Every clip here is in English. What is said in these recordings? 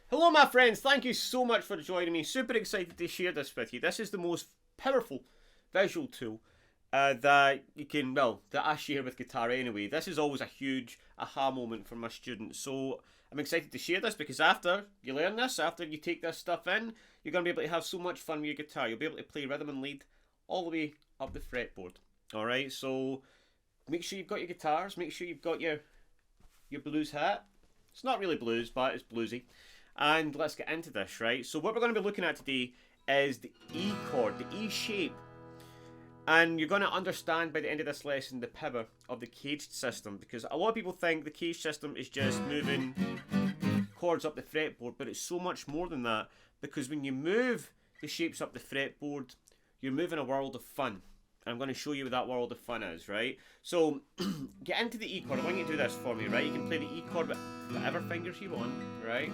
Hello my friends, thank you so much for joining me. Super excited to share this with you. This is the most powerful visual tool that you can, well, that I share with guitar anyway. This is always a huge aha moment for my students. So I'm excited to share this because after you learn this, after you take this stuff in, you're going to be able to have so much fun with your guitar. You'll be able to play rhythm and lead all the way up the fretboard. Alright, so make sure you've got your guitars, make sure you've got your blues hat. It's not really blues, but it's bluesy. And let's get into this, right? So what we're going to be looking at today is the E chord, the E shape. And you're going to understand by the end of this lesson the power of the caged system, because a lot of people think the caged system is just moving chords up the fretboard, but it's so much more than that, because when you move the shapes up the fretboard, you're moving a world of fun. And I'm going to show you what that world of fun is, right? So get into the E chord. I want you to do this for me, right? You can play the E chord with whatever fingers you want, right?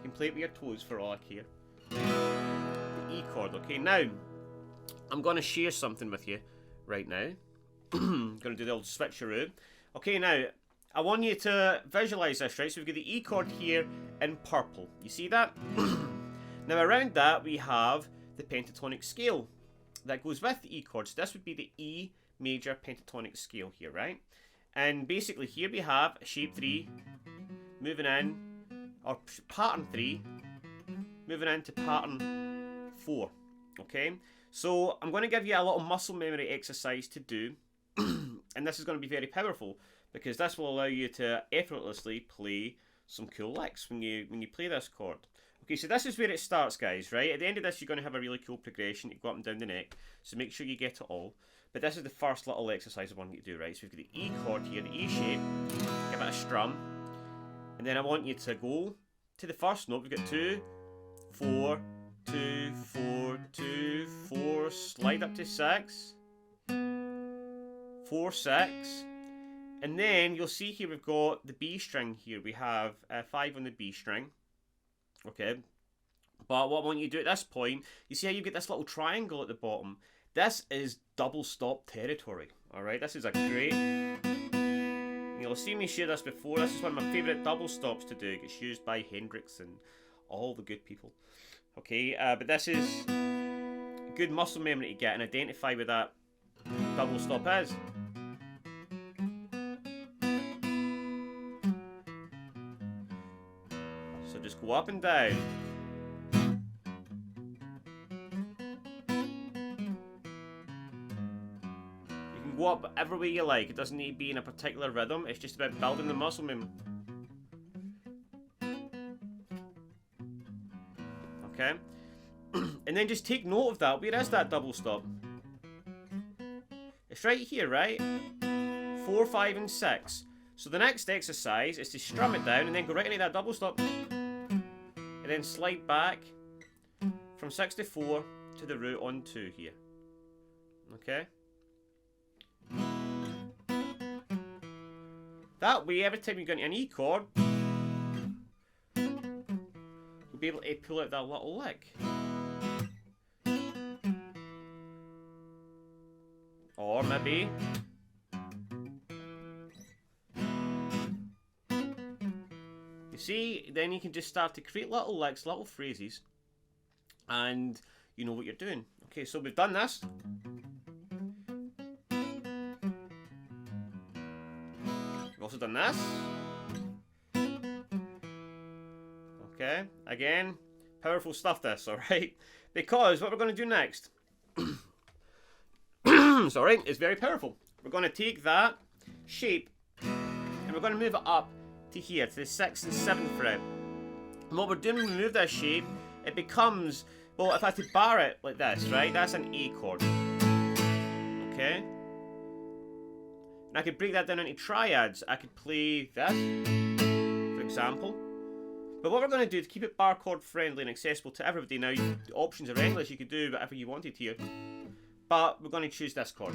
You can play it with your toes for all I care. The E chord, okay? Now, I'm going to share something with you right now. I'm going to do the old switcheroo. Okay, now, I want you to visualise this, right? So we've got the E chord here in purple. You see that? Now, around that, we have the pentatonic scale that goes with the E chord. So this would be the E major pentatonic scale here, right? And basically, here we have shape 3 moving in, or pattern 3 moving into pattern 4. Okay, so I'm going to give you a little muscle memory exercise to do, and this is going to be very powerful because this will allow you to effortlessly play some cool licks when you play this chord. Okay, so this is where it starts, guys, right? At the end of this, you're going to have a really cool progression to go up and down the neck, so make sure you get it all. But this is the first little exercise I want you to do, right? So we've got the E chord here, the E shape, give it a strum. And then I want you to go to the first note. We've got 2, 4, 2, 4, 2, 4, slide up to 6, 4, 6. And then you'll see here we've got the B string here. We have 5 on the B string. Okay. But what I want you to do at this point, you see how you get this little triangle at the bottom? This is double stop territory. Alright, this is a great... You'll see me share this before. This is one of my favourite double stops to do. It gets used by Hendrix and all the good people. Okay, but this is good muscle memory to get and identify where that double stop is. So just go up and down. Go up whatever way you like. It doesn't need to be in a particular rhythm. It's just about building the muscle memory. Okay? And then just take note of that. Where is that double stop? It's right here, right? 4, 5, and 6. So the next exercise is to strum it down and then go right into that double stop. And then slide back from 6 to 4 to the root on 2 here. Okay? That way, every time you go into an E chord, you'll be able to pull out that little lick. Or maybe... You see, then you can just start to create little licks, little phrases, and you know what you're doing. Okay, so we've done this. Also done this. Okay, again, powerful stuff this, alright? Because what we're going to do next, sorry, is very powerful. We're going to take that shape and we're going to move it up to here, to the 6th and 7th fret. And what we're doing when we move this shape, it becomes, well, if I had to bar it like this, right, that's an A chord. Okay? And I could break that down into triads. I could play this, for example. But what we're going to do to keep it bar chord friendly and accessible to everybody now, the options are endless. You could do whatever you wanted here. But we're going to choose this chord,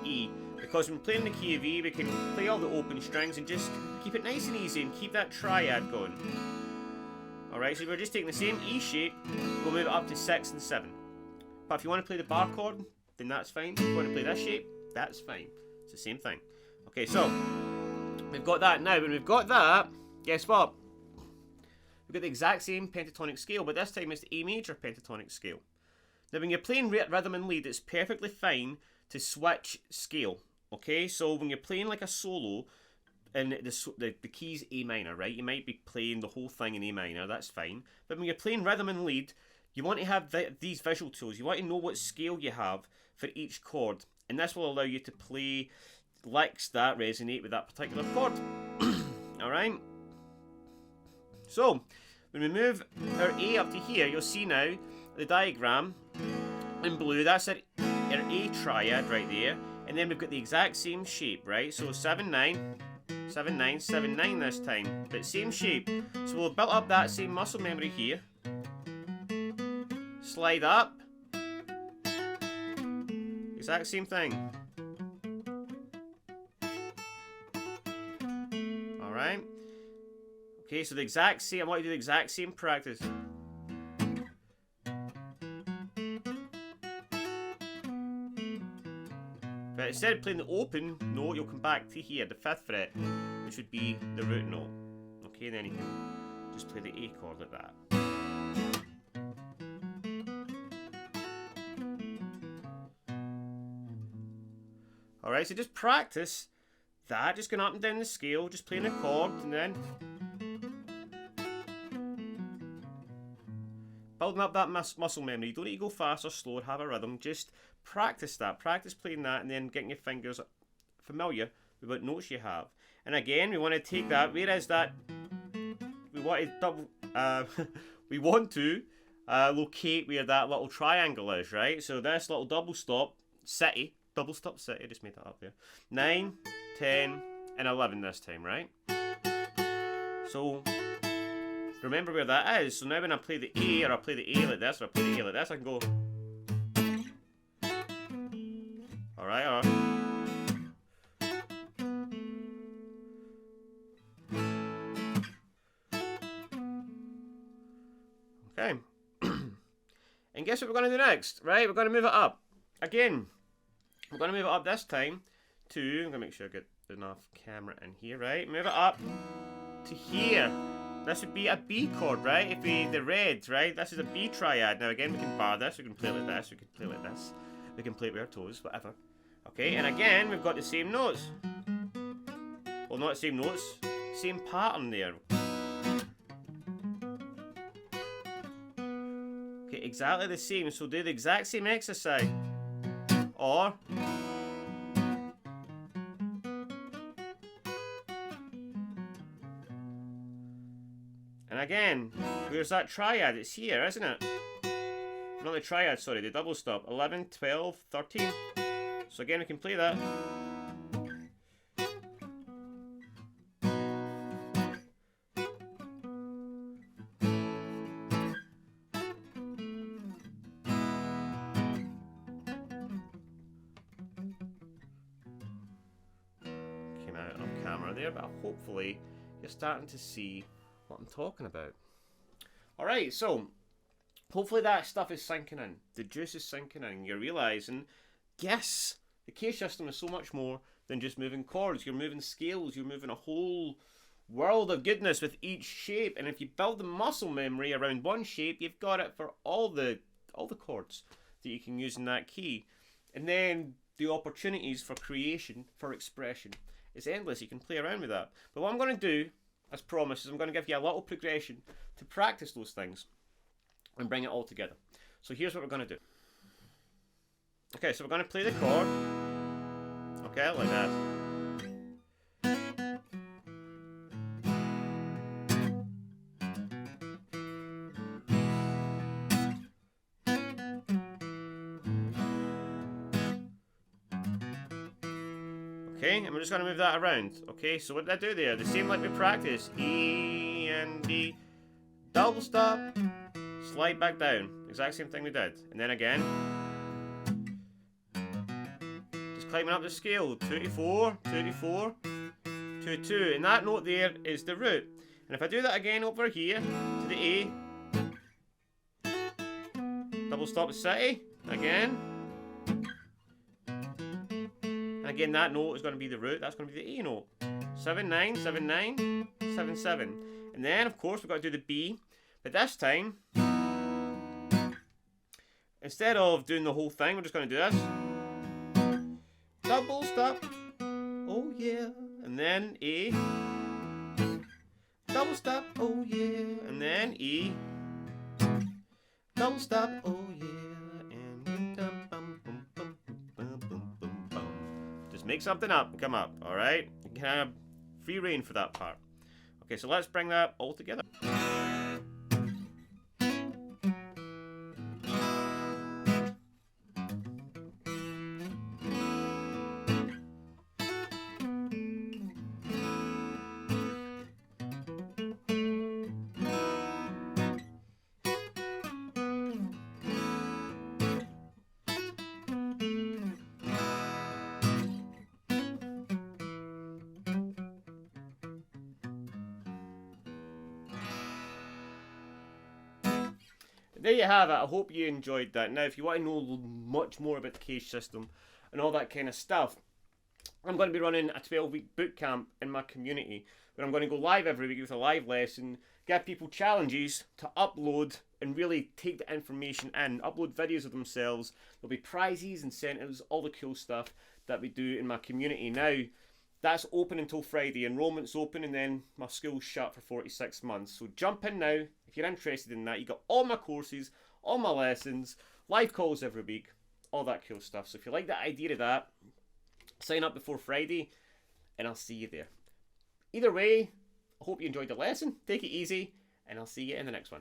E. Because when playing the key of E, we can play all the open strings and just keep it nice and easy and keep that triad going. Alright, so we're just taking the same E shape, we'll move it up to 6 and 7. But if you want to play the bar chord, then that's fine. If you want to play this shape, that's fine. It's the same thing. Okay, so we've got that now. When we've got that, guess what? we've got the exact same pentatonic scale, but this time it's the A major pentatonic scale. Now when you're playing rhythm and lead, it's perfectly fine to switch scale, okay? So when you're playing like a solo, and the key's A minor, right? You might be playing the whole thing in A minor, that's fine. But when you're playing rhythm and lead, you want to have these visual tools. You want to know what scale you have for each chord. And this will allow you to play licks that resonate with that particular chord. Alright? So, when we move our A up to here, you'll see now the diagram in blue, that's our A triad right there. And then we've got the exact same shape, right? So 7-9, 7-9, 7-9 this time, but same shape. So we'll build up that same muscle memory here. Slide up. Exact same thing. Alright. Okay, so the exact same, I want you to do the exact same practice. But instead of playing the open note, you'll come back to here, the 5th fret, which would be the root note. Okay, and then you can just play the A chord like that. Alright, so just practice that, just going up and down the scale, just playing a chord, and then building up that muscle memory. You don't need to go fast or slow or have a rhythm, just practice that. Practice playing that and then getting your fingers familiar with what notes you have. And again, we want to take that, where is that? We want to we want to locate where that little triangle is, right? So this little double stop city, I just made that up there. 9, 10, and 11 this time, right? So remember where that is. So now when I play the A, or I play the A like this, or I play the A like this, I can go. Alright, alright. Okay. And guess what we're going to do next, right? We're going to move it up. Again, we're going to move it up this time to, I'm going to make sure I get enough camera in here, right? Move it up to here. This would be a B chord, right? If we, the red, right? This is a B triad. Now again, we can bar this, we can play like this, we can play like this. We can play it with our toes, whatever. Okay, and again, we've got the same notes. Well, not the same notes, same pattern there. Okay, exactly the same. So do the exact same exercise. Or and again, where's that triad? It's here, isn't it? Not the triad, sorry, the double stop. 11, 12, 13. So again, we can play that. Came out on camera there, but hopefully you're starting to see what I'm talking about. Alright, so hopefully that stuff is sinking in. The juice is sinking in. You're realising, yes, the K system is so much more than just moving chords. You're moving scales. You're moving a whole world of goodness with each shape. And if you build the muscle memory around one shape, you've got it for all the chords that you can use in that key. And then the opportunities for creation, for expression, is endless. You can play around with that. But what I'm going to do, as promised, is I'm going to give you a little progression to practice those things and bring it all together. So here's what we're going to do. Okay, so we're going to play the chord. Okay, like that. Okay, and we're just going to move that around. Okay, so what did I do there? The same like we practiced. E and D. Double stop. Slide back down. Exact same thing we did. And then again. Just climbing up the scale. 2 to 4, 2 to 4, 2 to 2. And that note there is the root. And if I do that again over here to the A. Double stop the city. Again. And again, that note is going to be the root. That's going to be the A note. 7, 9, 7, 9, 7, 7. And then, of course, we've got to do the B. But this time, instead of doing the whole thing, we're just going to do this. Double stop. Oh, yeah. And then A. Double stop. Oh, yeah. And then E. Double stop. Oh, yeah. Just make something up and come up, alright? You can have free reign for that part. Okay, so let's bring that all together. There you have it. I hope you enjoyed that. Now, if you want to know much more about the cage system and all that kind of stuff, I'm going to be running a 12-week bootcamp in my community where I'm going to go live every week with a live lesson, give people challenges to upload and really take the information in, upload videos of themselves. There'll be prizes, incentives, all the cool stuff that we do in my community. Now, that's open until Friday. Enrollment's open and then my school's shut for 46 months. So jump in now if you're interested in that. You got all my courses, all my lessons, live calls every week, all that cool stuff. So if you like the idea of that, sign up before Friday and I'll see you there. Either way, I hope you enjoyed the lesson. Take it easy and I'll see you in the next one.